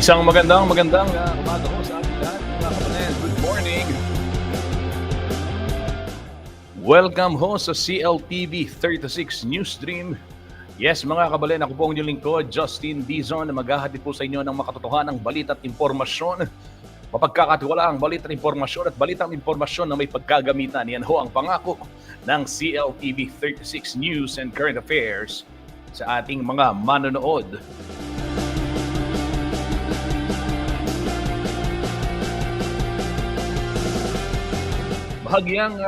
Isang magandang umaga ho sa ating lahat, mga kapatid. Good morning. Welcome ho sa CLTV 36 Newsstream. Yes, mga kabalin, ako po ang inyong lingkod, Justin Dizon, na maghahatid po sa inyo ng makatotohanang balita at impormasyon. Mapagkakatiwalaang balita at impormasyon at balitang impormasyon na may pagkagamitan. Yan ho ang pangako ng CLTV 36 News and Current Affairs sa ating mga manonood. Bahagyang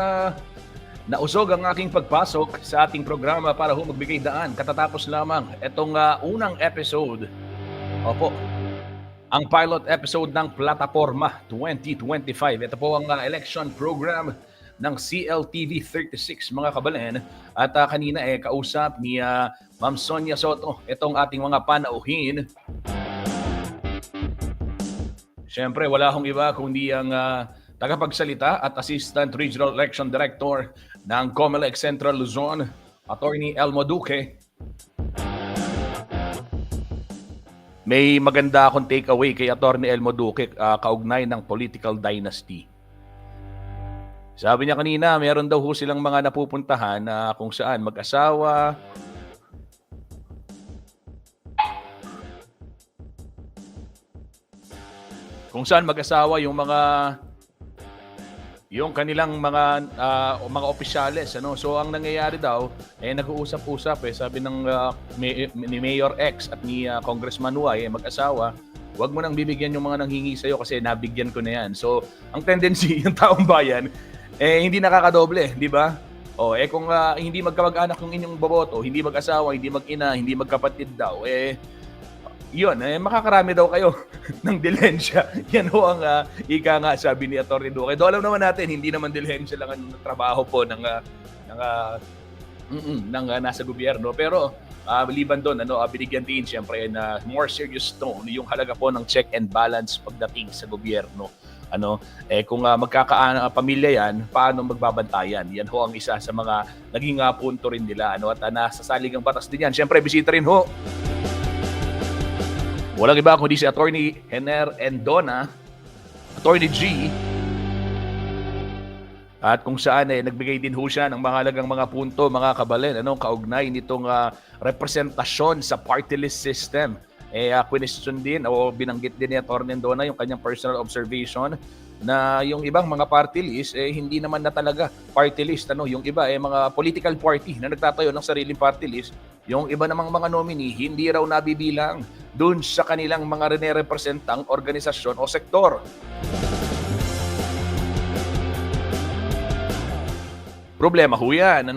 nausog ang aking pagpasok sa ating programa para ho magbigay daan. Katatapos lamang itong unang episode. Opo, ang pilot episode ng Plataforma 2025. Ito po ang election program ng CLTV 36, mga kabalen. At kanina kausap ni Ma'am Sonia Soto itong ating mga panauhin. Siyempre, wala hong iba kundi ang tagapagsalita at Assistant Regional Election Director ng COMELEC Central Luzon, Attorney Elmo Duque. May maganda akong takeaway kay Attorney Elmo Duque kaugnay ng political dynasty. Sabi niya kanina, meron daw ho silang mga napupuntahan na kung saan mag-asawa, yung kanilang mga opisyales, ano. So ang nangyayari daw nag-uusap-usap sabi ng ni Mayor X at ni Congressman Y mag-asawa, wag mo nang bibigyan yung mga nanghingi sa iyo kasi nabigyan ko na yan. So ang tendency yung taong bayan hindi nakakadoble, di ba? Kung hindi magkamag-anak yung inyong boboto, hindi mag-asawa, hindi mag-ina, hindi magkapatid daw, yun, makakarami daw kayo ng dilensya. Yan ho ang ika nga sabi ni Atty. Duque. Do alam naman natin, hindi naman dilensya lang ang trabaho po ng nasa gobyerno. Pero liban doon, binigyan din siyempre na more serious tone yung halaga po ng check and balance pagdating sa gobyerno. Kung magkakapamilya yan, paano magbabantayan? Yan ho ang isa sa mga naging punto rin nila. At nasa saligang batas din yan. Siyempre, bisita rin ho. Walang iba kundi si Attorney Hener Endona, Attorney G. At kung saan nagbigay din ho siya ng mahalagang mga punto, mga kabalen, kaugnay nitong representasyon sa party list system. Question din o binanggit din ni Attorney Endona yung kanyang personal observation na yung ibang mga party list hindi naman na talaga party list. Yung iba mga political party na nagtatayo ng sariling party list. Yung iba namang mga nominee hindi raw nabibilang dun sa kanilang mga rene-representang organisasyon o sektor. Problema ho yan,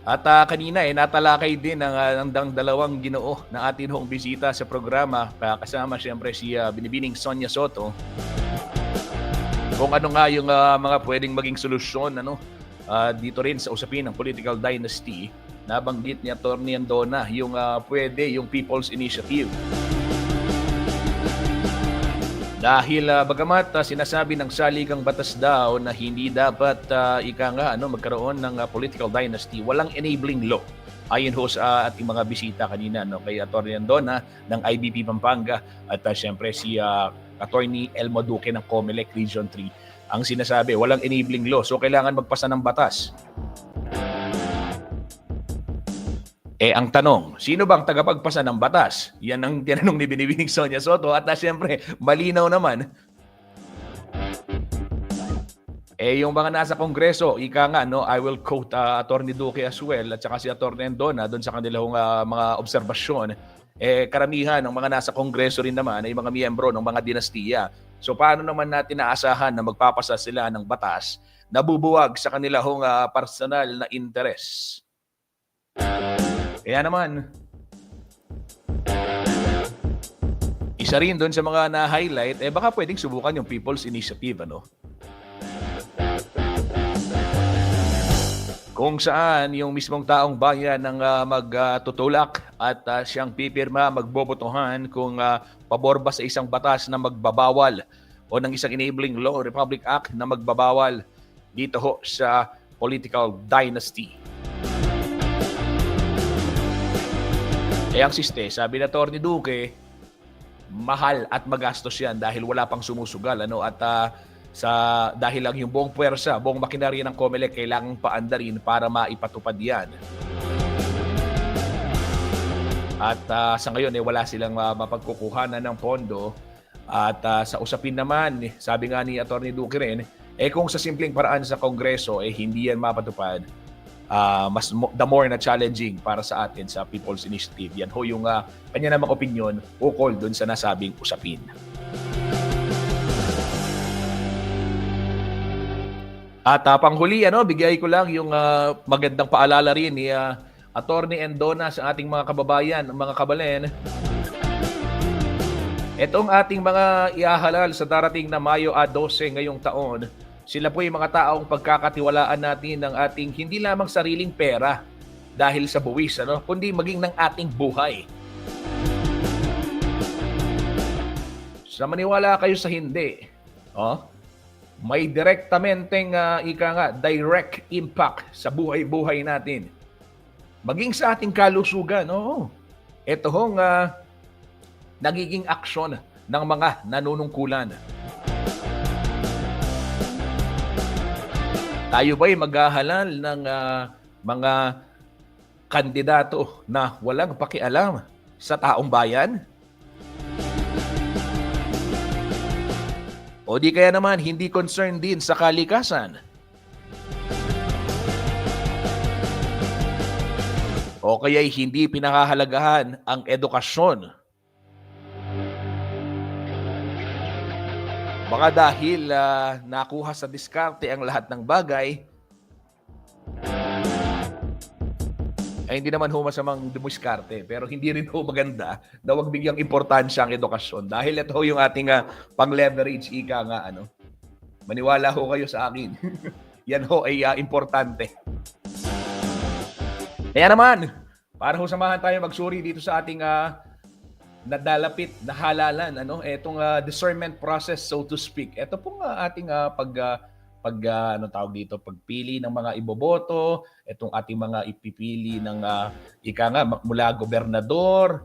At kanina natalakay din ng dalawang ginoo na atin hong bisita sa programa, kasama siyempre si Binibining Sonia Soto. Kung ano nga yung mga pwedeng maging solusyon dito rin sa usapin ng political dynasty. Nabanggit ni Atty. Endona yung yung People's Initiative. Dahil bagamat sinasabi ng saligang batas daw na hindi dapat magkaroon ng political dynasty, walang enabling law. Ayon ho sa ating mga bisita kanina kay Atty. Endona ng IBP Pampanga at siyempre si Atty. Elmo Duque ng COMELEC Region 3. Ang sinasabi, walang enabling law. So kailangan magpasa ng batas. Ang tanong, sino bang tagapagpasa ng batas? Yan ang tinanong ni Binibining Sonia Soto at siyempre, malinaw naman. Yung mga nasa Kongreso, ika nga, I will quote Atty. Duque as well at saka si Atty. Endona doon sa kanilang mga obserbasyon. Karamihan ng mga nasa Kongreso rin naman ay mga miyembro ng mga dinastiya. So paano naman natin naasahan na magpapasa sila ng batas na bubuwag sa kanilang personal na interes? Kaya naman, isa rin doon sa mga na-highlight, baka pwedeng subukan yung People's Initiative, Kung saan yung mismong taong bayan ng magtutulak at siyang pipirma, magbobotohan kung pabor ba sa isang batas na magbabawal o ng isang enabling law, Republic Act na magbabawal dito ho sa political dynasty. Ang siste, sabi na Atty. Duque, mahal at magastos yan dahil wala pang sumusugal, ano, at sa dahil lang yung buong puwersa, buong makinarya ng COMELEC kailangang paandarin para maipatupad yan. At sa ngayon wala silang mapagkukuhanan ng pondo. At sa usapin naman, sabi nga ni Atty. Duque rin, kung sa simpleng paraan sa Kongreso hindi yan mapatupad, the more na challenging para sa atin sa People's Initiative. Yan ho yung kanya namang opinion ukol dun sa nasabing usapin. At panghuli, bigay ko lang yung magandang paalala rin ni Atty. Endona sa ating mga kababayan, mga kabalen. Itong ating mga iahalal sa darating na Mayo 12 ngayong taon, sila po yung mga taong pagkakatiwalaan natin ng ating hindi lamang sariling pera dahil sa buwis, kundi maging ng ating buhay. Sa maniwala kayo sa hindi, may direktamenteng direct impact sa buhay-buhay natin. Maging sa ating kalusugan, ito hong nagiging aksyon ng mga nanunungkulan. Tayo ba'y maghahalal ng mga kandidato na walang pakialam sa taong bayan? O di kaya naman hindi concerned din sa kalikasan? O kaya'y hindi pinakahalagahan ang edukasyon? Baka dahil nakuha sa diskarte ang lahat ng bagay, hindi naman ho masamang dumiskarte, pero hindi rin ho maganda na huwag bigyang importansya ang edukasyon. Dahil ito yung ating pang-leverage, ika nga, maniwala ho kayo sa akin. Yan ho ay importante. Kaya naman, para ho samahan tayo magsuri dito sa ating nadalapit na halalan, etong discernment process, so to speak. Ito pong ating pagpili ng mga iboboto, itong ating mga ipipili ng mula gobernador,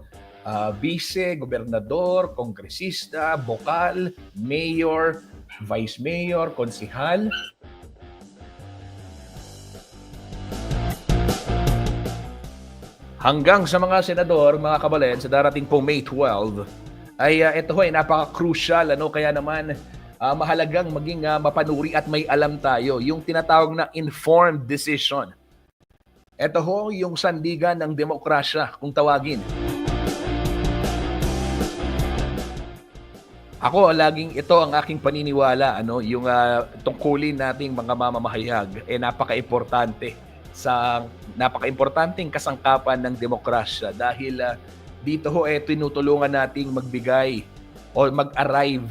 vice, gobernador, kongresista, bokal, mayor, vice mayor, konsihal. Hanggang sa mga senador, mga kabalen, sa darating po May 12, ay ito ay napaka-crucial. Kaya naman, mahalagang maging mapanuri at may alam tayo. Yung tinatawag na informed decision. Ito ho yung sandigan ng demokrasya, kung tawagin. Ako, laging ito ang aking paniniwala. Yung tungkulin nating mga mamamahayag, napaka-importante sa napaka-importanting kasangkapan ng demokrasya dahil dito ho tinutulungan nating magbigay o mag-arrive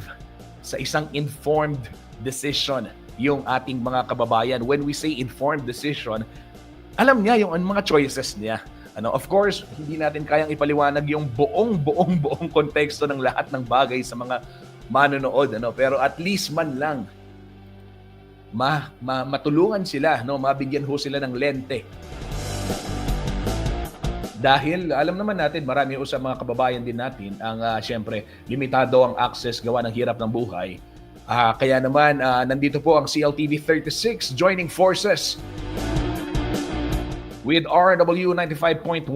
sa isang informed decision yung ating mga kababayan. When we say informed decision, alam niya yung mga choices niya. Of course, hindi natin kayang ipaliwanag yung buong konteksto ng lahat ng bagay sa mga manonood, pero at least man lang matulungan sila, mabigyan ho sila ng lente. Dahil alam naman natin, marami ho sa mga kababayan din natin ang syempre limitado ang access gawa ng hirap ng buhay. Kaya naman nandito po ang CLTV 36 joining forces with RW 95.1,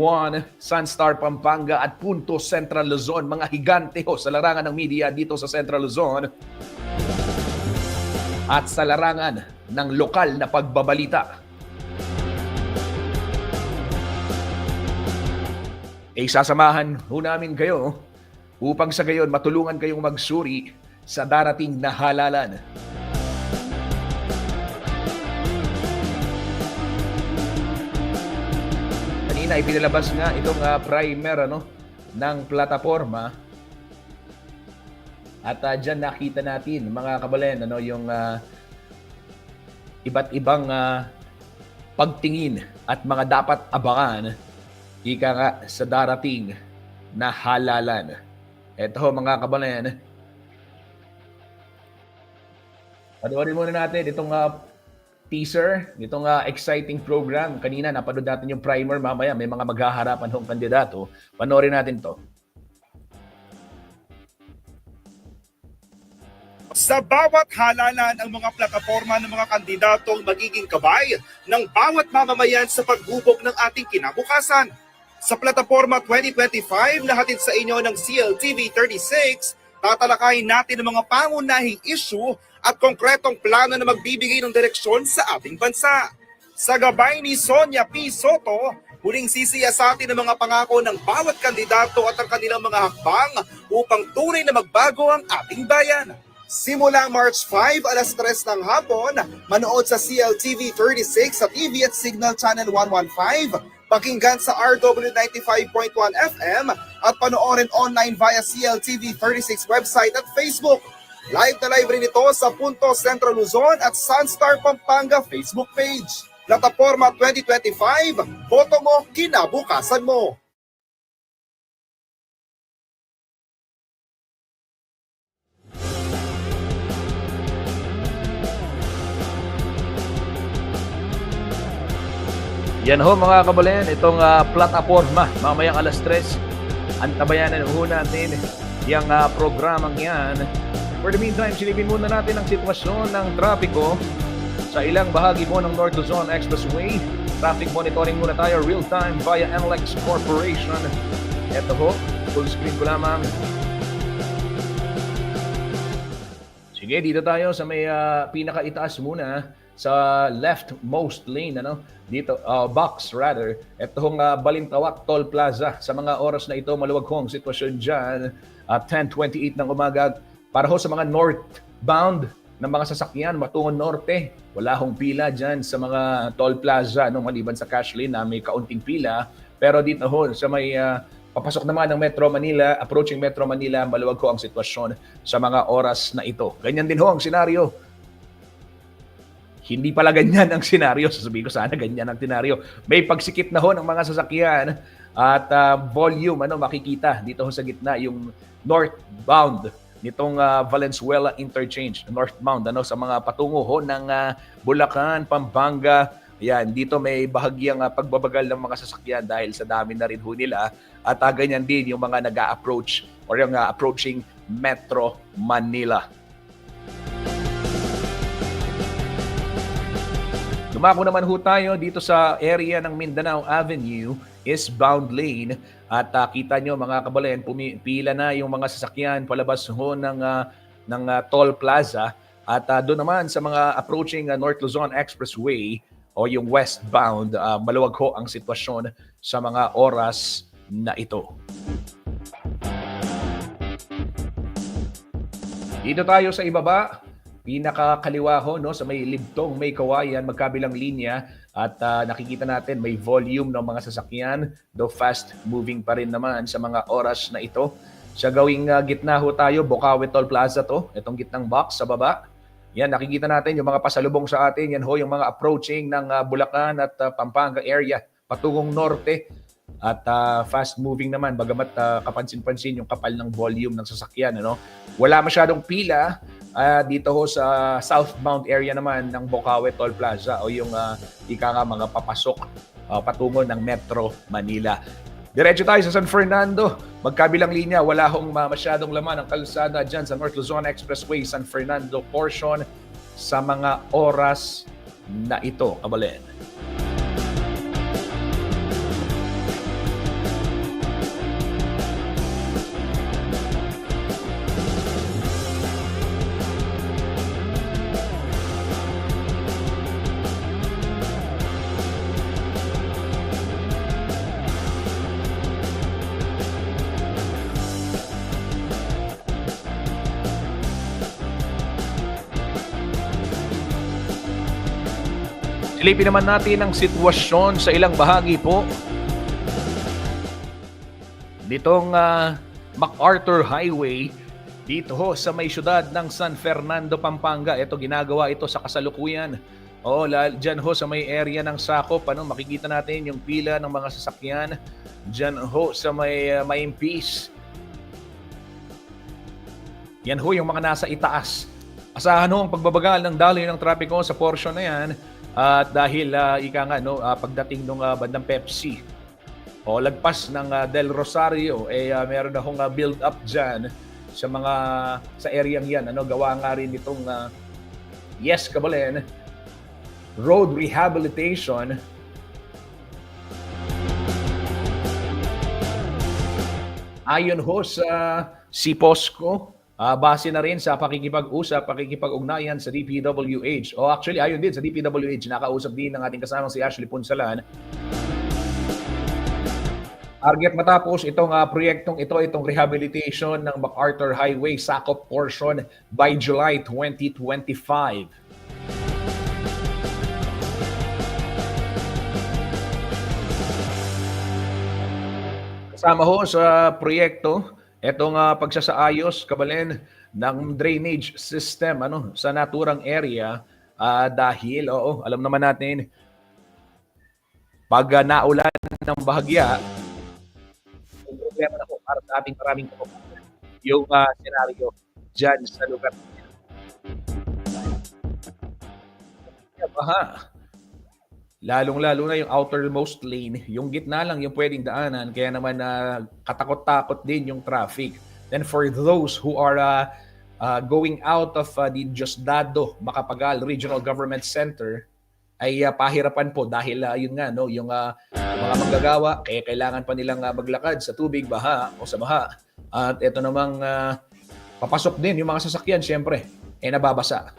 Sunstar Pampanga at Punto Central Luzon, mga higante ho sa larangan ng media dito sa Central Luzon at sa larangan ng lokal na pagbabalita. Sasamahan ho namin kayo upang sa gayon matulungan kayong magsuri sa darating na halalan. Kanina ipinalabas nga itong primer ng plataforma. At dyan nakita natin, mga kabalen, yung iba't ibang pagtingin at mga dapat abangan ika nga sa darating na halalan. Ito mga kabalen, panoorin muna natin itong teaser, itong exciting program. Kanina napanood natin yung primer, mamaya may mga maghaharapan ng kandidato. Panoorin natin to. Sa bawat halalan, ang mga plataforma ng mga kandidato ang magiging kabay ng bawat mamamayan sa paghubog ng ating kinabukasan. Sa plataforma 2025 na hatid sa inyo ng CLTV 36, tatalakayin natin ang mga pangunahing issue at konkretong plano na magbibigay ng direksyon sa ating bansa. Sa gabay ni Sonia P. Soto, huling sisiyasatin ang mga pangako ng bawat kandidato at ang kanilang mga hakbang upang tunay na magbago ang ating bayan. Simula March 5, alas 3 ng hapon, manood sa CLTV 36 sa TV at Signal Channel 115, pakinggan sa RW 95.1 FM at panoorin online via CLTV 36 website at Facebook. Live na live rin ito sa Punto Centro Luzon at Sunstar Pampanga Facebook page. Plataforma 2025, boto mo, kinabukasan mo. Yan ho mga kababayan, itong plataforma mamayang alas 3. Antabayanan ho natin yung programang yan. For the meantime, silipin muna natin ang sitwasyon ng trapiko sa ilang bahagi po ng North Luzon Expressway. Traffic monitoring muna tayo real-time via NLEX Corporation. Ito ho, full screen ko lamang. Sige, dito tayo sa may pinakaitaas muna sa leftmost lane, dito, box rather. Itong Balintawak Toll Plaza. Sa mga oras na ito, maluwag hong sitwasyon dyan. 10:28 ng umaga. Para ho sa mga northbound ng mga sasakyan matungong norte, wala hong pila dyan sa mga toll plaza, maliban sa cash lane na may kaunting pila. Pero dito ho, sa may papasok naman ng Metro Manila, approaching Metro Manila, maluwag ho ang sitwasyon sa mga oras na ito. Ganyan din ho ang senaryo. Hindi pala ganyan ang senaryo. Sasabihin ko sana ganyan ang senaryo. May pagsikip na ho ng mga sasakyan at volume makikita dito ho sa gitna yung northbound nitong Valenzuela Interchange, northbound sa mga patungo ho ng Bulacan, Pampanga. Ayan, dito may bahagyang pagbabagal ng mga sasakyan dahil sa dami na rin ho nila at ganyan din yung mga nag-a-approach or yung approaching Metro Manila. Dumako naman ho tayo dito sa area ng Mindanao Avenue, eastbound lane. At kita nyo mga kabalayan, pila na yung mga sasakyan palabas ho ng toll plaza. At doon naman sa mga approaching North Luzon Expressway o yung westbound, maluwag ho ang sitwasyon sa mga oras na ito. Dito tayo sa ibaba. Pinakakaliwa ho sa may Libtong, may Kawayan, magkabilang linya at nakikita natin may volume ng mga sasakyan, though fast moving pa rin naman sa mga oras na ito. Sa gawing gitna ho tayo, Bocaue Toll Plaza to, itong gitnang box sa baba. Yan, nakikita natin yung mga pasalubong sa atin, yan ho yung mga approaching ng Bulacan at Pampanga area, patungong norte. At fast moving naman, bagamat kapansin-pansin yung kapal ng volume ng sasakyan. Wala masyadong pila. Dito ho sa southbound area naman ng Bocaue Toll Plaza o yung mga papasok patungo ng Metro Manila. Diretso tayo sa San Fernando. Magkabilang linya, wala hong masyadong laman ang kalsada dyan sa North Luzon Expressway, San Fernando portion sa mga oras na ito, kabalen. Silipin naman natin ang sitwasyon sa ilang bahagi po. Ditong MacArthur Highway, dito ho sa may syudad ng San Fernando, Pampanga. Ito, ginagawa ito sa kasalukuyan. Dyan ho sa may area ng Sakop, makikita natin yung pila ng mga sasakyan. Dyan ho sa may Maimpis. Yan ho yung mga nasa itaas. Asahan ho ang pagbabagal ng daloy ng trapiko sa portion na yan. At dahil pagdating ng bandang Pepsi o lagpas ng Del Rosario, meron na hong build up dyan sa mga sa area yan. Gawa nga rin itong Yes Kabalen road rehabilitation. Ayon ho sa SIPOSCO, base na rin sa pakikipag-usap, pakikipag-ugnayan sa DPWH. O actually, ayon din sa DPWH, nakausap din ng ating kasamang si Ashley Punsalan. Target matapos itong proyektong ito, itong rehabilitation ng MacArthur Highway sakop portion by July 2025. Kasama ho sa proyekto itong pagsasaayos, Kabalen, ng drainage system sa naturang area dahil, alam naman natin, pag naulan ng bahagya, may problema na po para sa ating maraming kababayan yung senaryo dyan sa lugar. Baha. Lalong-lalo na yung outermost lane, yung gitna lang yung pwedeng daanan, kaya naman katakot-takot din yung traffic. Then for those who are going out of the Diosdado Macapagal Regional Government Center, ay pahirapan po dahil yun nga, yung mga manggagawa, kailangan pa nilang maglakad sa tubig, baha o sa baha. At ito namang papasok din yung mga sasakyan, syempre, nababasa.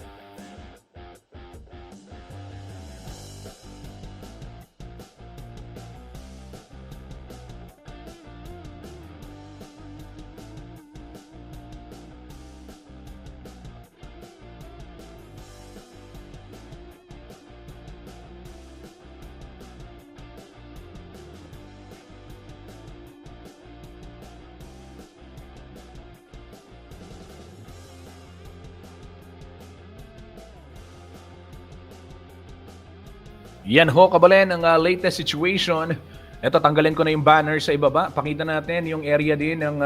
Yan ho, Kabalen, ang latest situation. Ito, tanggalin ko na yung banner sa ibaba. Pakita natin yung area din ng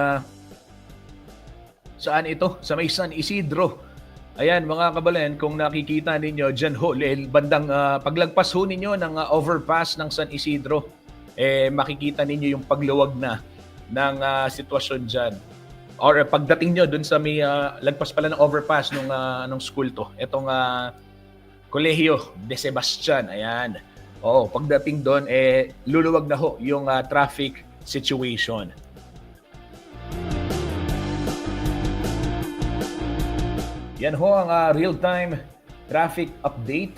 saan ito? Sa may San Isidro. Ayan, mga Kabalen, kung nakikita ninyo dyan ho, bandang paglagpas ho ninyo ng overpass ng San Isidro, makikita ninyo yung pagluwag na ng sitwasyon dyan. Or pagdating nyo dun sa may lagpas pala ng overpass nung school to. Itong Kolehiyo de Sebastian, ayan. Pagdating doon, luluwag na ho yung traffic situation. Yan ho ang real-time traffic update.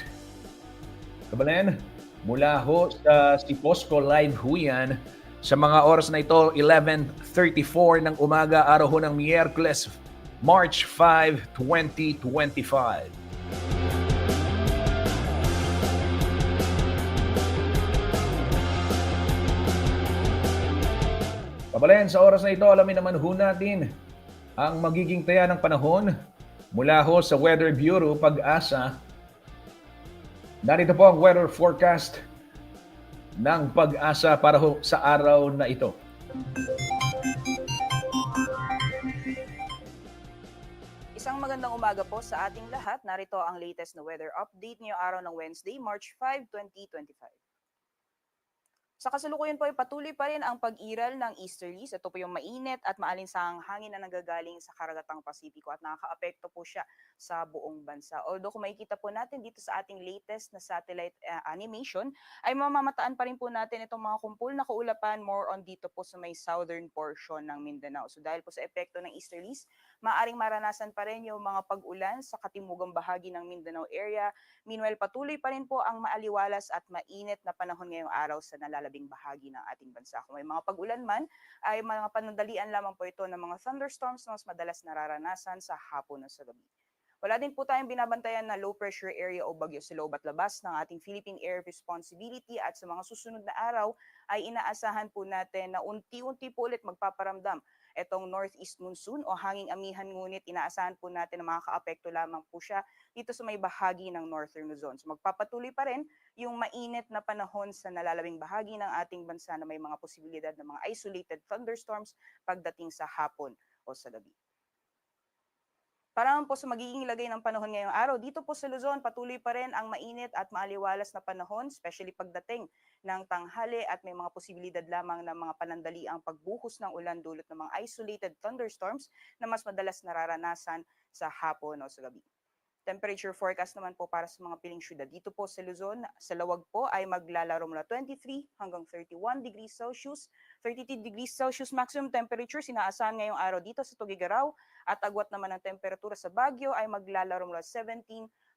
Kabalen, mula ho sa SIPOSCO Live ho yan. Sa mga oras na ito, 11:34 ng umaga, araw ho ng Miyerkules, March 5, 2025. Kabalen, sa oras na ito, alamin naman ho natin ang magiging taya ng panahon mula ho sa Weather Bureau Pag-asa. Narito po ang weather forecast ng Pag-asa para ho sa araw na ito. Isang magandang umaga po sa ating lahat. Narito ang latest na weather update ngayong araw ng Wednesday, March 5, 2025. Sa kasalukuyan po ay patuloy pa rin ang pag-iral ng easterlies. Ito po yung mainit at maalinsang hangin na nanggagaling sa karagatang Pasipiko at nakakaapekto po siya sa buong bansa. Although kung makikita po natin dito sa ating latest na satellite animation, ay mamamataan pa rin po natin itong mga kumpul na kaulapan more on dito po sa may southern portion ng Mindanao. So dahil po sa epekto ng easterlies, maaring maranasan pa rin yung mga pag-ulan sa katimugang bahagi ng Mindanao area. Meanwhile, patuloy pa rin po ang maaliwalas at mainit na panahon ngayong araw sa nalalabing bahagi ng ating bansa. Kung may mga pag-ulan man, ay mga panandalian lamang po ito ng mga thunderstorms na mas madalas nararanasan sa hapon o sa gabi. Wala din po tayong binabantayan na low pressure area o bagyo sa loob at labas ng ating Philippine Air Responsibility at sa mga susunod na araw ay inaasahan po natin na unti-unti po ulit magpaparamdam itong northeast monsoon o hanging amihan, ngunit inaasahan po natin na makakaapekto lamang po siya dito sa may bahagi ng northern Luzon. So magpapatuloy pa rin yung mainit na panahon sa nalalabing bahagi ng ating bansa na may mga posibilidad ng mga isolated thunderstorms pagdating sa hapon o sa gabi. Para naman po sa magiging lagay ng panahon ngayong araw, dito po sa Luzon, patuloy pa rin ang mainit at maaliwalas na panahon, especially pagdating ng tanghali at may mga posibilidad lamang ng mga panandaliang pagbuhos ng ulan dulot ng mga isolated thunderstorms na mas madalas nararanasan sa hapon o sa gabi. Temperature forecast naman po para sa mga piling syudad. Dito po sa Luzon, sa Lawag po ay maglalaro mula 23 hanggang 31 degrees Celsius, 32 degrees Celsius maximum temperature sinaasahan ngayong araw dito sa Tugigaraw at agwat naman ng temperatura sa Baguio ay maglalaro mula 17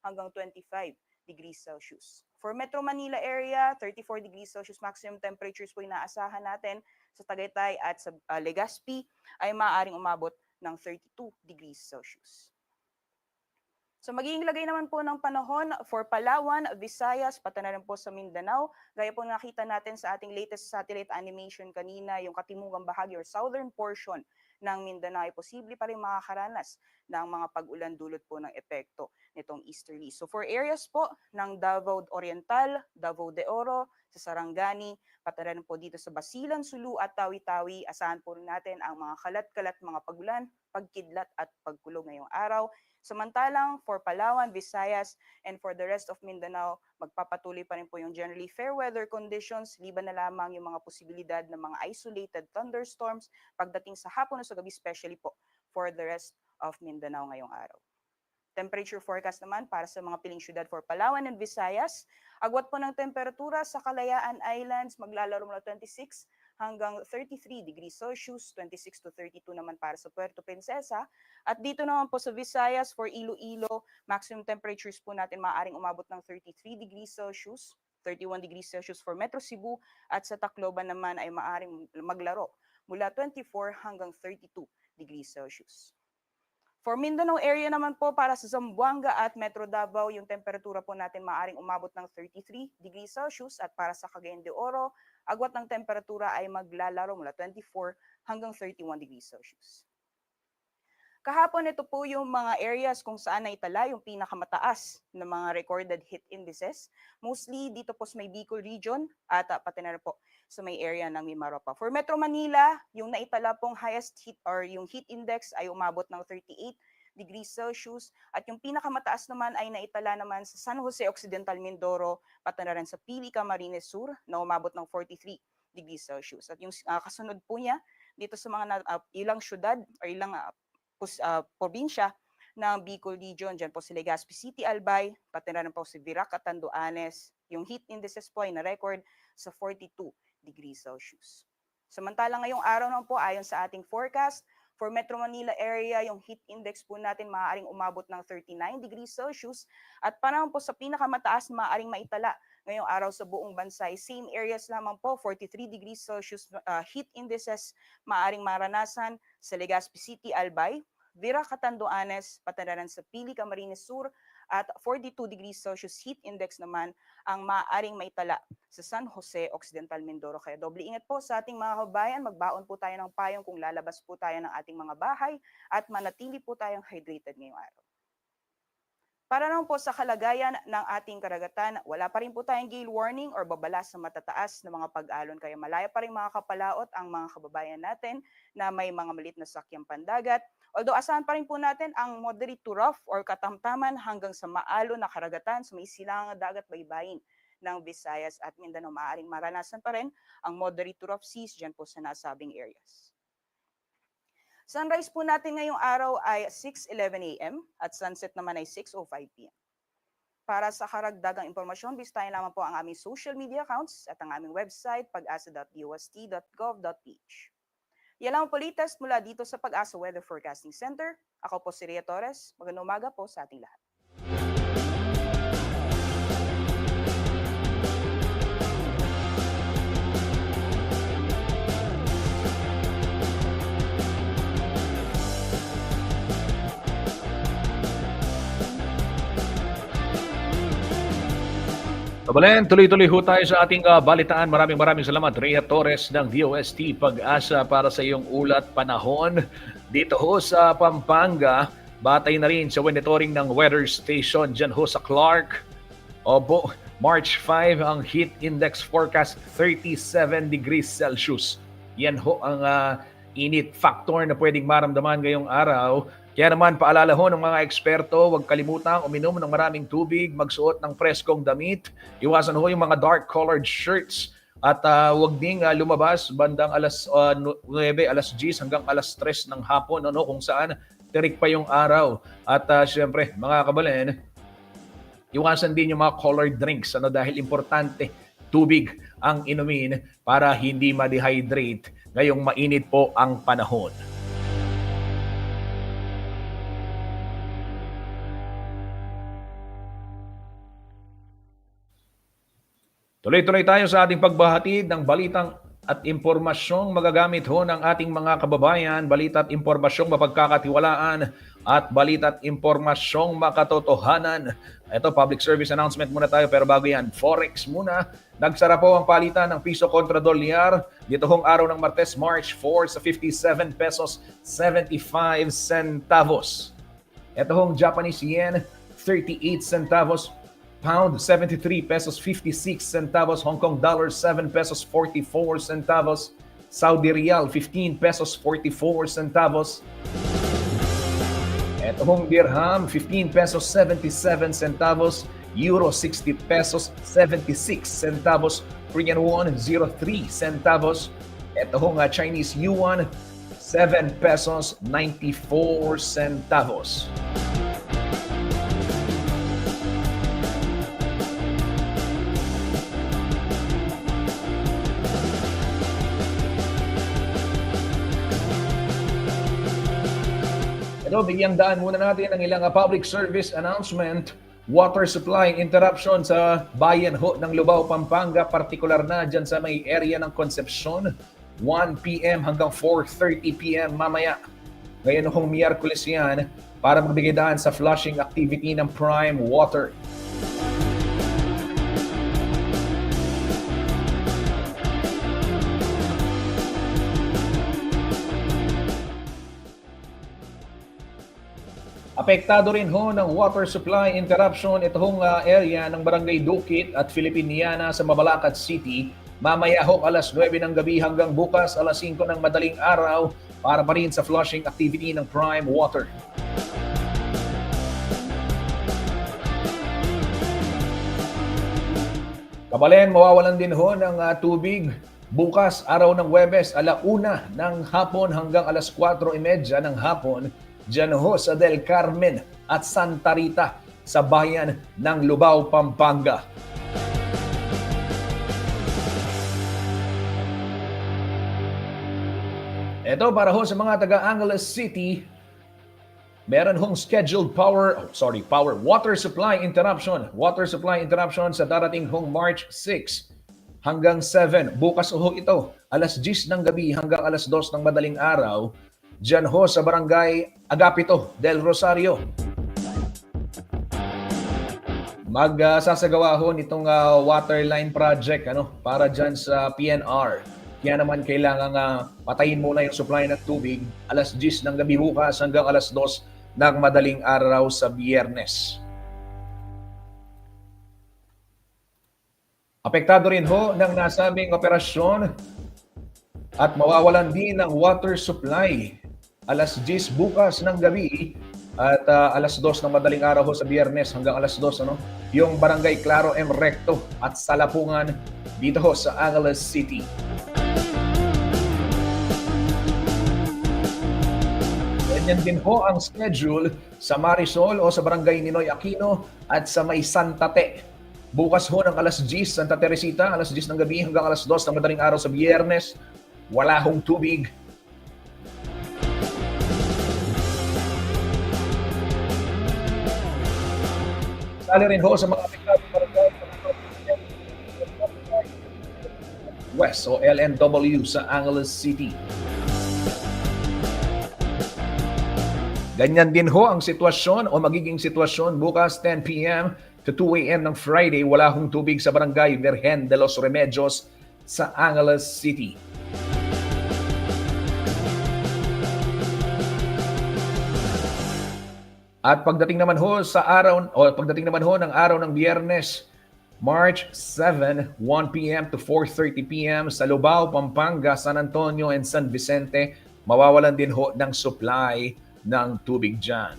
hanggang 25 degrees Celsius. For Metro Manila area, 34 degrees Celsius maximum temperatures po inaasahan natin sa Tagaytay at sa Legazpi ay maaaring umabot ng 32 degrees Celsius. So magiging lagay naman po ng panahon for Palawan, Visayas, pati na rin po sa Mindanao. Gaya po nakita natin sa ating latest satellite animation kanina, yung katimugang bahagi or southern portion ng Mindanao ay posible pa rin makakaranas ng mga pag-ulan dulot po ng epekto nitong easterly. So for areas po ng Davao Oriental, Davao de Oro, sa Sarangani, pati na rin po dito sa Basilan, Sulu at Tawi-Tawi, asahan po rin natin ang mga kalat-kalat mga pag-ulan, pagkidlat at pagkulog ngayong araw. Samantalang for Palawan, Visayas, and for the rest of Mindanao, magpapatuloy pa rin po yung generally fair weather conditions, liban na lamang yung mga posibilidad ng mga isolated thunderstorms pagdating sa hapon o sa gabi, especially po for the rest of Mindanao ngayong araw. Temperature forecast naman para sa mga piling syudad for Palawan and Visayas. Agwat po ng temperatura sa Kalayaan Islands, maglalaro mula 26 hanggang 33 degrees Celsius, 26 to 32 naman para sa Puerto Princesa. At dito naman po sa Visayas for Iloilo, maximum temperatures po natin maaaring umabot ng 33 degrees Celsius, 31 degrees Celsius for Metro Cebu at sa Tacloban naman ay maaaring maglaro mula 24 hanggang 32 degrees Celsius. For Mindanao area naman po para sa Zamboanga at Metro Davao, yung temperatura po natin maaaring umabot ng 33 degrees Celsius at para sa Cagayan de Oro, agwat ng temperatura ay maglalaro mula 24 hanggang 31 degrees Celsius. Kahapon ito po yung mga areas kung saan naitala yung pinakamataas na mga recorded heat indices. Mostly dito po sa may Bicol region at pati na rin po sa may area ng Mimaropa. For Metro Manila, yung naitala pong highest heat or yung heat index ay umabot ng 38 degrees Celsius at yung pinakamataas naman ay naitala naman sa San Jose Occidental Mindoro pati na rin sa Pili, Camarines Sur na umabot ng 43 degrees Celsius. At yung kasunod po niya dito sa mga ilang syudad or ilang probinsya ng Bicol Region, dyan po si Legazpi City, Albay, pati na rin po si Virac at Tanduanes. Yung heat indices po ay na-record sa 42 degrees Celsius. Samantalang ngayong araw naman po, ayon sa ating forecast, for Metro Manila area, yung heat index po natin maaaring umabot ng 39 degrees Celsius at panahon po sa pinakamataas maaaring maitala ngayong araw sa buong bansa. Same areas lamang po, 43 degrees Celsius heat indices maaaring maranasan sa Legazpi City, Albay, Virac, Catanduanes, patanaran sa Pili, Camarines Sur, at 42 degrees Celsius heat index naman ang maaaring maitala sa San Jose Occidental Mindoro. Kaya doble ingat po sa ating mga kabayan, magbaon po tayo ng payong kung lalabas po tayo ng ating mga bahay at manatili po tayong hydrated ngayong araw. Para naman po sa kalagayan ng ating karagatan, wala pa rin po tayong gale warning or babala sa matataas na mga pag-alon. Kaya malaya pa rin makakapalaot ang mga kababayan natin na may mga maliit na sakyang pandagat. Although asahan pa rin po natin ang moderate to rough or katamtaman hanggang sa maalon na karagatan sa may silangang dagat baybayin ng Visayas at Mindanao. Maaaring maranasan pa rin ang moderate to rough seas dyan po sa nasabing areas. Sunrise po natin ngayong araw ay 6:11 a.m. at sunset naman ay 6:05 p.m. Para sa karagdagang impormasyon, bisitahin lamang po ang aming social media accounts at ang aming website pag-asa.dost.gov.ph. Yan lang po latest mula dito sa Pag-asa Weather Forecasting Center. Ako po si Rhea Torres. Magandang umaga po sa ating lahat. Kabalen, tuloy-tuloy ho tayo sa ating balitaan. Maraming salamat, Rhea Torres ng DOST Pag-asa para sa iyong ulat panahon. Dito ho sa Pampanga, batay na rin sa monitoring ng weather station dyan ho sa Clark. Opo, March 5 ang heat index forecast 37 degrees Celsius. Yan ho ang init factor na pwedeng maramdaman ngayong araw Kaya naman paalala ho ng mga eksperto, huwag kalimutang uminom ng maraming tubig, magsuot ng preskong damit, iwasan ho yung mga dark colored shirts at huwag ding lumabas bandang alas 9, alas 10 hanggang alas 3 ng hapon kung saan tirik pa yung araw. At syempre mga kabalen, iwasan din yung mga colored drinks dahil importante tubig ang inumin para hindi ma-dehydrate ngayong mainit po ang panahon. Tuloy-tuloy tayo sa ating pagbahatid ng balitang at impormasyong magagamit ho ng ating mga kababayan, balita at impormasyong mapagkakatiwalaan at balita at impormasyong makatotohanan. Ito, public service announcement muna tayo pero bago yan, Forex muna. Nagsara po ang palitan ng piso kontra dolyar dito hong araw ng Martes, March 4 sa 57 pesos 75 centavos. Ito hong Japanese yen, 38 centavos. Pound, 73 pesos 56 centavos. Hong Kong dollar, 7 pesos 44 centavos. Saudi Riyal, 15 pesos 44 centavos. Ito hong dirham, 15 pesos 77 centavos. Euro, 60 pesos 76 centavos. Korean won, 03 centavos. Ito hong Chinese yuan, 7 pesos 94 centavos. Ito, bigyang daan muna natin ang ilang public service announcement. Water supply interruption sa bayan ho ng Lubao, Pampanga, partikular na dyan sa may area ng Concepcion. 1 p.m. hanggang 4:30 p.m. mamaya. Ngayon hong Miyerkules yan para magbigay daan sa flushing activity ng Prime Water. Apektado rin ho ng water supply interruption itong area ng Barangay Dukit at Filipiniana sa Mabalacat City. Mamaya ho alas 9 ng gabi hanggang bukas alas 5 ng madaling araw para pa rin sa flushing activity ng Prime Water. Kabalen, mawawalan din ho ng tubig bukas araw ng Huwebes, 1:00 ng hapon hanggang alas 4:30 ng hapon. Diyan ho sa Del Carmen at Santa Rita sa bayan ng Lubao, Pampanga. Ito para ho sa mga taga-Angeles City, meron hong scheduled water supply interruption. Water supply interruption sa darating hong March 6 hanggang 7. Bukas ho ito, alas 10 ng gabi hanggang alas 2 ng madaling araw. Diyan ho sa Barangay Agapito del Rosario. Magsasagawa ho nitong water line project para dyan sa PNR. Kaya naman kailangan patayin muna yung supply ng tubig alas 10 ng gabi bukas hanggang alas 2 ng madaling araw sa Biyernes. Apektado rin ho ng nasabing operasyon at mawawalan din ng water supply alas 10 bukas ng gabi at alas 2 ng madaling araw sa Biyernes hanggang alas 2 yung Barangay Claro M. Recto at Salapungan dito sa Angeles City. Ganyan din ho ang schedule sa Marisol o sa Barangay Ninoy Aquino at sa may Santa Te. Bukas ho ng alas 10 Santa Teresita, alas 10 ng gabi hanggang alas 2 ng madaling araw sa Biyernes. Wala hong tubig. Sali rin ho sa mga apektado barangay West o LNW sa Angeles City. Ganyan din ho ang sitwasyon o magiging sitwasyon bukas 10 p.m. to 2 a.m. ng Friday. Wala hong tubig sa Barangay Virgen de los Remedios sa Angeles City. At pagdating naman ho ng araw ng Biyernes, March 7, 1 p.m. to 4:30 p.m. sa Lubao, Pampanga, San Antonio, and San Vicente, mawawalan din ho ng supply ng tubig dyan.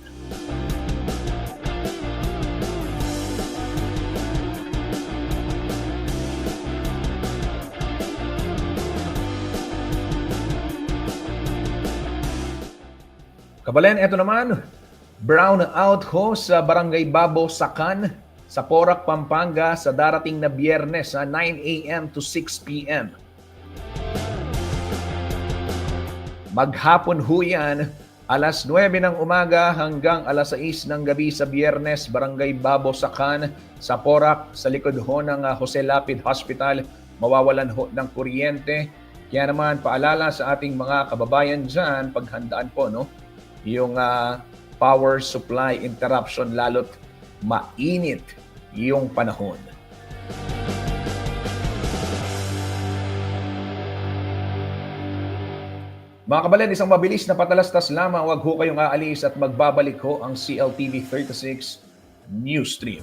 Kabalen, eto naman, brown out ho sa Barangay Babo, Sakan, sa Porac, Pampanga sa darating na Biyernes sa 9 a.m. to 6 p.m. Maghapon ho yan, alas 9 ng umaga hanggang alas 6 ng gabi sa Biyernes, Barangay Babo, Sakan, sa Porac, sa likod ho ng Jose Lapid Hospital, mawawalan ho ng kuryente. Kaya naman, paalala sa ating mga kababayan dyan, paghandaan po, no? Yung power supply interruption, lalo't mainit yung panahon. Mga kabalen, isang mabilis na patalastas lamang, wag ho kayong aalis at magbabalik ho ang CLTV 36 News Stream.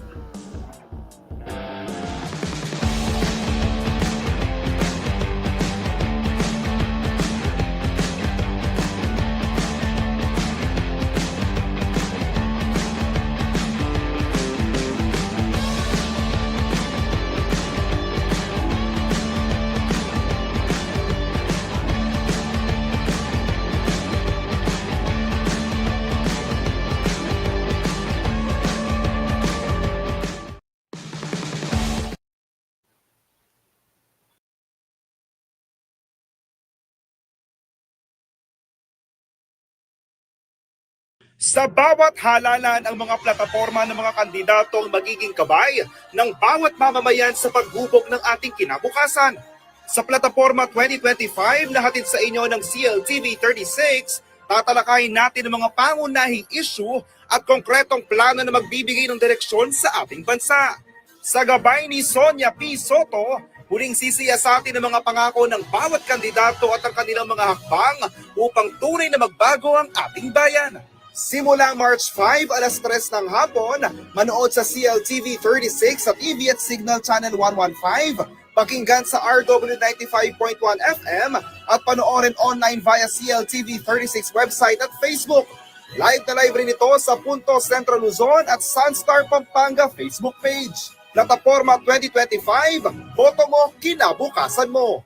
Sa bawat halalan, ang mga plataporma ng mga kandidato ang magiging gabay ng bawat mamamayan sa paghubog ng ating kinabukasan. Sa plataporma 2025 na hatid sa inyo ng CLTV 36, tatalakayin natin ang mga pangunahing issue at konkretong plano na magbibigay ng direksyon sa ating bansa. Sa gabay ni Sonia P. Soto, huling sisiyasatin ang mga pangako ng bawat kandidato at ang kanilang mga hakbang upang tunay na magbago ang ating bayan. Simula March 5, alas 3 ng hapon, manood sa CLTV 36 sa TV at Signal Channel 115, pakinggan sa RW 95.1 FM at panoorin online via CLTV 36 website at Facebook. Live na live rin ito sa Punto Centro Luzon at Sunstar Pampanga Facebook page. Plataporma 2025, boto mo, kinabukasan mo.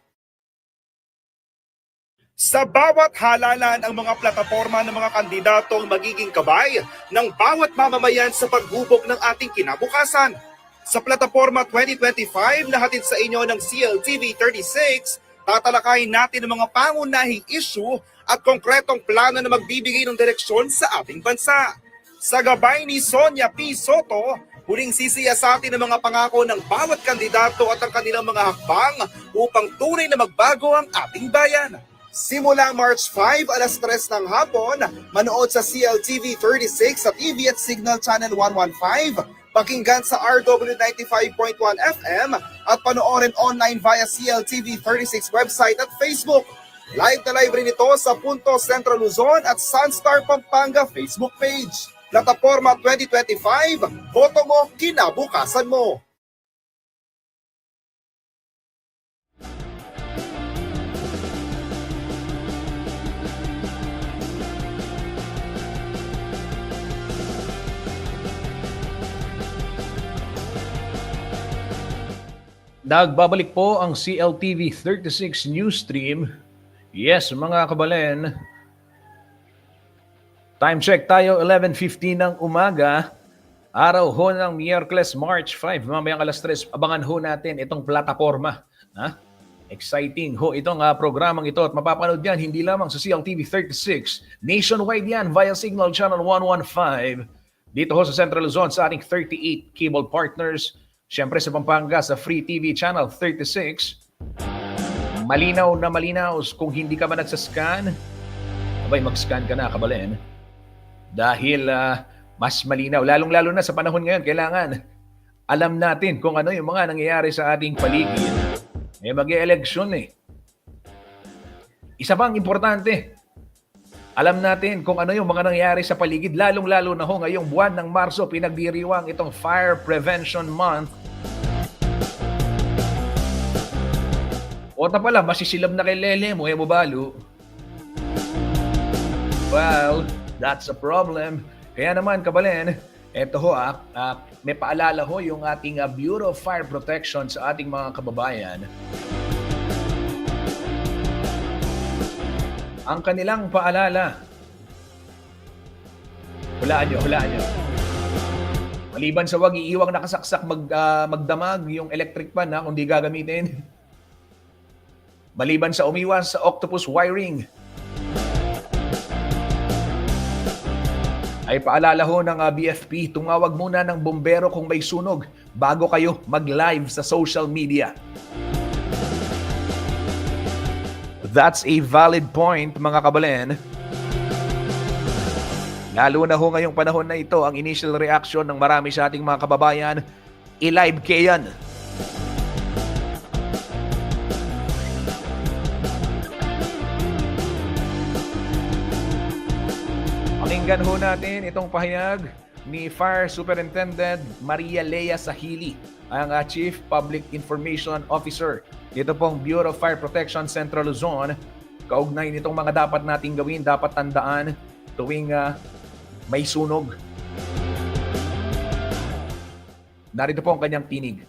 Sa bawat halalan, ang mga plataporma ng mga kandidato ang magiging gabay ng bawat mamamayan sa paghubog ng ating kinabukasan. Sa plataporma 2025 na hatid sa inyo ng CLTV 36, tatalakayin natin ang mga pangunahing issue at konkretong plano na magbibigay ng direksyon sa ating bansa. Sa gabay ni Sonia P. Soto, huling sisiyasatin ang mga pangako ng bawat kandidato at ang kanilang mga hakbang upang tunay na magbago ang ating bayan. Simula March 5, alas 3 ng hapon, manood sa CLTV 36 sa TV at Signal Channel 115, pakinggan sa RW 95.1 FM at panoorin online via CLTV 36 website at Facebook. Live na live rin ito sa Punto Centro Luzon at Sunstar Pampanga Facebook page. Plataporma 2025, boto mo, kinabukasan mo. Nagbabalik po ang CLTV 36 News Stream. Yes, mga kabalen. Time check tayo, 11:15 ng umaga. Araw ho ng Miyerkules, March 5. Mamayang alas 3, abangan ho natin itong plataporma. Ha? Exciting ho itong programang ito at mapapanood yan hindi lamang sa CLTV 36. Nationwide yan via Signal Channel 115. Dito ho sa Central Luzon sa ating 38 cable partners. Siyempre sa Pampanga sa Free TV Channel 36. Malinaw na malinaw kung hindi ka ba nagsascan. Abay, mag-scan ka na, kabalen. Dahil mas malinaw, lalong-lalo na sa panahon ngayon, kailangan alam natin kung ano yung mga nangyayari sa ating paligid. Mag-e-eleksyon eh. Isa pang importante, alam natin kung ano yung mga nangyayari sa paligid, lalong-lalo na ho ngayong buwan ng Marso, pinagdiriwang itong Fire Prevention Month. O ta pala, masisilab na kay Lele mo, mo balo. Well, That's a problem. Kaya naman, kabalen, eto ho, may paalala ho yung ating Bureau of Fire Protection sa ating mga kababayan. Ang kanilang paalala, hulaan nyo. Maliban sa wag iiwang nakasaksak magdamag yung electric pan kung di gagamitin. Maliban sa umiwas sa octopus wiring, ay paalala ho ng BFP, tumawag muna ng bombero kung may sunog bago kayo mag-live sa social media. That's a valid point, mga kabalen. Lalo na ho ngayong panahon na ito, ang initial reaction ng marami sa ating mga kababayan, i-live kayan. Pakinggan ho natin itong pahayag ni Fire Superintendent Maria Lea Sahili, ang Chief Public Information Officer dito pong Bureau of Fire Protection Central Luzon. Kaugnay nitong mga dapat nating gawin, dapat tandaan tuwing may sunog. Narito po ang kanyang tinig.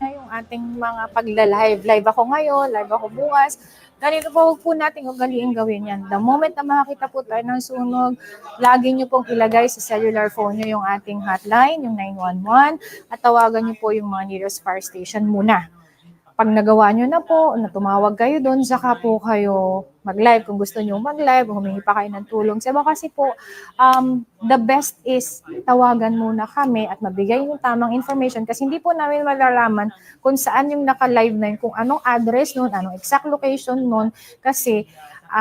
Yung ating mga pagla-live. Live ako ngayon, live ako bukas. Ganito po, huwag po natin ugaliin gawin yan. The moment na makakita po tayo ng sunog, lagi nyo pong ilagay sa cellular phone nyo yung ating hotline, yung 911, at tawagan nyo po yung mga nearest fire station muna. Pag nagawa nyo na po, na tumawag kayo doon, saka po kayo mag-live. Kung gusto nyo mag-live, humingi pa kayo ng tulong. Diba kasi po, the best is tawagan muna kami at mabigay yung tamang information kasi hindi po namin malalaman kung saan yung naka-live na yun, kung anong address nun, anong exact location nun, kasi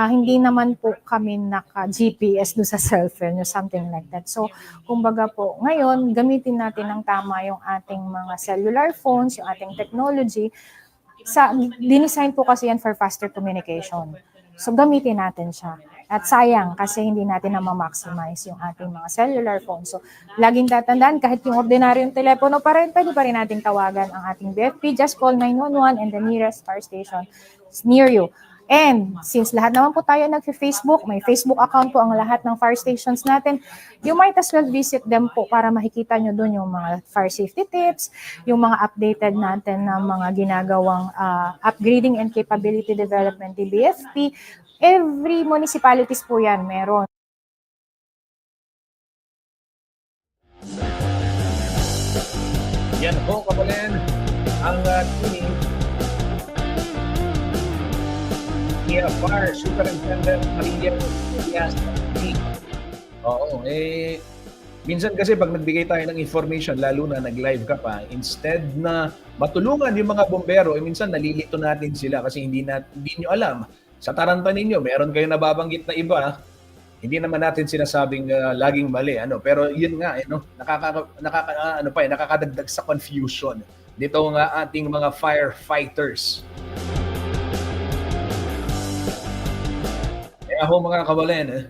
hindi naman po kami naka-GPS doon sa cellphone or something like that. So, kumbaga po, ngayon, gamitin natin ng tama yung ating mga cellular phones, yung ating technology. Dinesign po kasi yan for faster communication. So, gamitin natin siya. At sayang kasi hindi natin na ma-maximize yung ating mga cellular phone. So, laging tatandaan, kahit yung ordinaryong telepono pa rin, pwede pa rin nating tawagan ang ating BFP. Just call 911 and the nearest fire station is near you. And since lahat naman po tayo nag-Facebook, may Facebook account po ang lahat ng fire stations natin, you might as well visit them po para makikita nyo doon yung mga fire safety tips, yung mga updated natin na mga ginagawang upgrading and capability development ni BFP. Every municipalities po yan meron. Yan po, kabalen, ang tuning ni Fire Superintendent Maria Lea Sahili. Oo, minsan kasi pag nagbigay tayo ng information, lalo na nag-live ka pa, instead na matulungan yung mga bombero, minsan nalilito natin sila kasi hindi nyo alam. Sa taranta ninyo, meron kayo nababanggit na iba, hindi naman natin sinasabing laging mali, pero yun nga, nakakadagdag sa confusion dito nga ating mga firefighters. Kaya ho mga kabalen,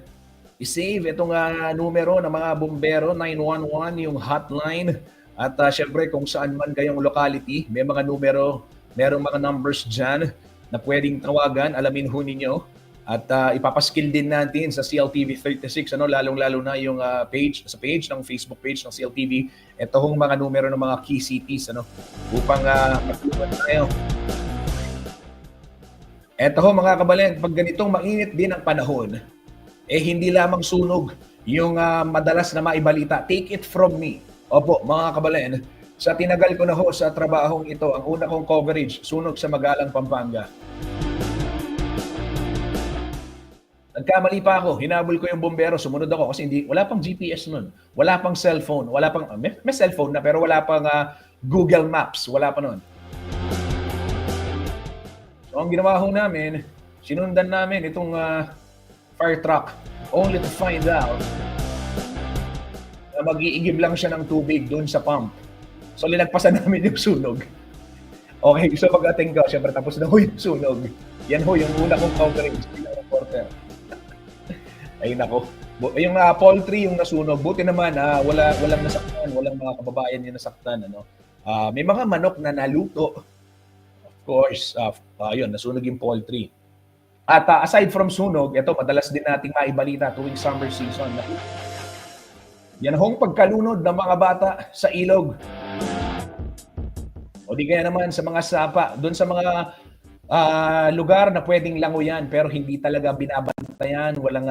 i-save itong numero ng mga bombero, 911, yung hotline. At syempre kung saan man kayong locality, may mga numero, merong mga numbers dyan na pwedeng tawagan, alamin ho ninyo. At ipapaskill din natin sa CLTV 36, lalong-lalo na yung page ng Facebook page ng CLTV. Ito hong mga numero ng mga key cities, upang matulungan tayo. Eto ho mga kabalen, pag ganitong mainit din ang panahon, hindi lamang sunog yung madalas na maibalita. Take it from me. Opo mga kabalen, sa tinagal ko na ho sa trabahong ito, ang una kong coverage, sunog sa Magalang, Pampanga. Nagkamali pa ako, hinabol ko yung bombero, sumunod ako kasi wala pang GPS nun, wala pang cellphone, may cellphone na pero wala pang Google Maps, wala pa nun. So, ang ginawa ho namin, sinundan namin itong fire truck only to find out na mag-iigib lang siya ng tubig doon sa pump. So, linagpasan namin yung sunog. Okay, so pag-ating ko, syempre tapos na ho yung sunog. Yan ho, yung una kong coverage bilang reporter. Ayun ako. Yung poultry yung nasunog, buti naman walang nasaktan, walang mga kababayan yung nasaktan. May mga manok na naluto. Of course, yun, nasunog yung poultry. At aside from sunog, ito madalas din nating maibalita tuwing summer season. Yan hong pagkalunod ng mga bata sa ilog. O di kaya naman sa mga sapa, doon sa mga lugar na pwedeng langoyan pero hindi talaga binabantayan, walang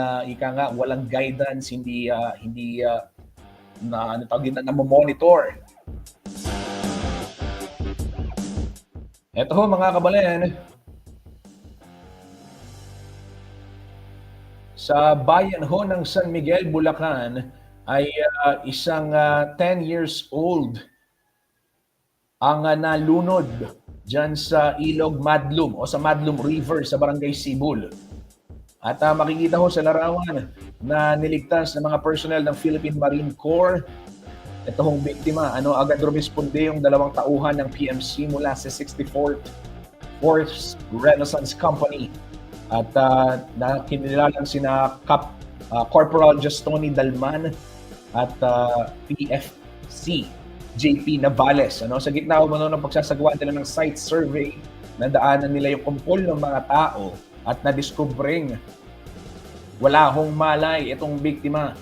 walang guidance, hindi na ano tawag yun, na monitor. Ito ho mga kabalen, sa bayan ho ng San Miguel, Bulacan ay isang 10 years old ang nalunod dyan sa Ilog Madlum o sa Madlum River sa Barangay Sibul. At makikita ho sa larawan na niligtas ng mga personnel ng Philippine Marine Corps. Ito hong biktima, agad rumisponde yung 2 tauhan ng PMC mula sa 64th Force Renaissance Company. At nakinilalang sina Corporal Justoni Dalman at PFC JP Navales. Sa gitna ng pagsasagawa nila ng site survey, nadaanan nila yung kumpol ng mga tao at nadiskubring wala hong malay itong biktima.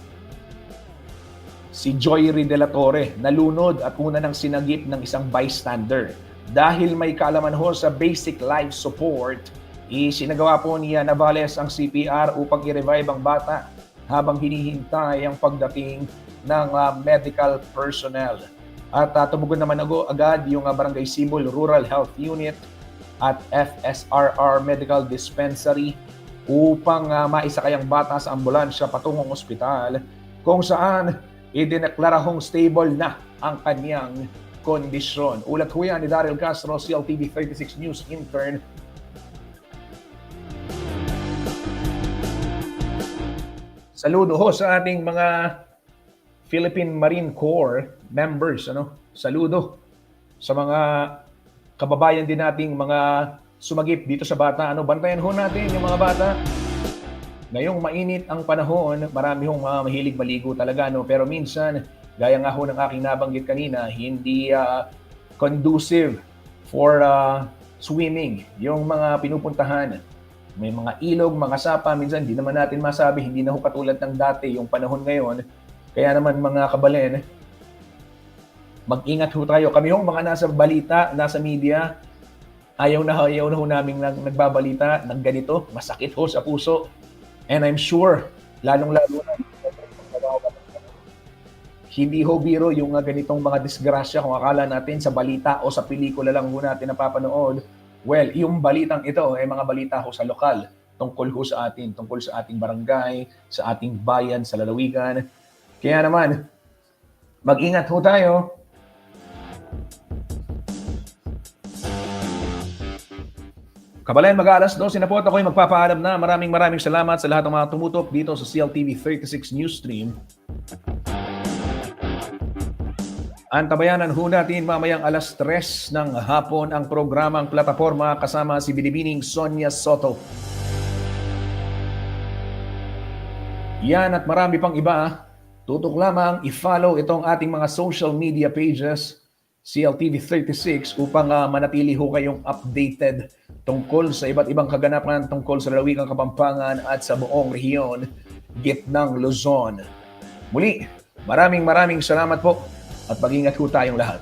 Si Joyri De La Torre, nalunod at una ng sinagip ng isang bystander. Dahil may kaalaman ho sa basic life support, isinagawa po ni Navales ang CPR upang i-revive ang bata habang hinihintay ang pagdating ng medical personnel. At tumugon naman agad yung Barangay Sibul Rural Health Unit at FSRR Medical Dispensary upang maisakay ang bata sa ambulansya patungong ospital kung saan idineklarahong stable na ang kanyang kondisyon. Ulat ho yan ni Daryl Castro, CLTV 36 News Intern. Saludo ho sa ating mga Philippine Marine Corps members. Saludo sa mga kababayan din nating mga sumagip dito sa bata. Bantayan ho natin yung mga bata. Ngayong mainit ang panahon, marami hong mga mahilig maligo talaga. Pero minsan, gaya nga ho ng aking nabanggit kanina, hindi conducive for swimming yung mga pinupuntahan. May mga ilog, mga sapa, minsan hindi naman natin masabi, hindi na ho katulad ng dati, yung panahon ngayon. Kaya naman mga kabalen, mag-ingat ho tayo. Kami hong mga nasa balita, nasa media, ayaw na ho namin nagbabalita ng ganito, masakit ho sa puso. And I'm sure, lalong-lalo na, hindi ho biro yung ganitong mga disgrasya kung akala natin sa balita o sa pelikula lang ho natin napapanood. Well, yung balitang ito ay mga balita ho sa lokal, tungkol ho sa atin, tungkol sa ating barangay, sa ating bayan, sa lalawigan. Kaya naman, mag-ingat ho tayo. Kabalen, mag-aalas 12 na po at ako'y magpapaalam na. Maraming salamat sa lahat ng mga tumutok dito sa CLTV 36 News Stream. Antabayanan ho natin mamayang alas 3 ng hapon ang programang Plataporma kasama si Binibining Sonia Soto. Yan at marami pang iba. Tutok lamang i-follow itong ating mga social media pages, CLTV 36, upang manatili ho kayong updated tungkol sa iba't ibang kaganapan tungkol sa lalawigang Kapampangan at sa buong rehiyon, gitnang Luzon. Muli, maraming salamat po at mag-ingat ho tayong lahat.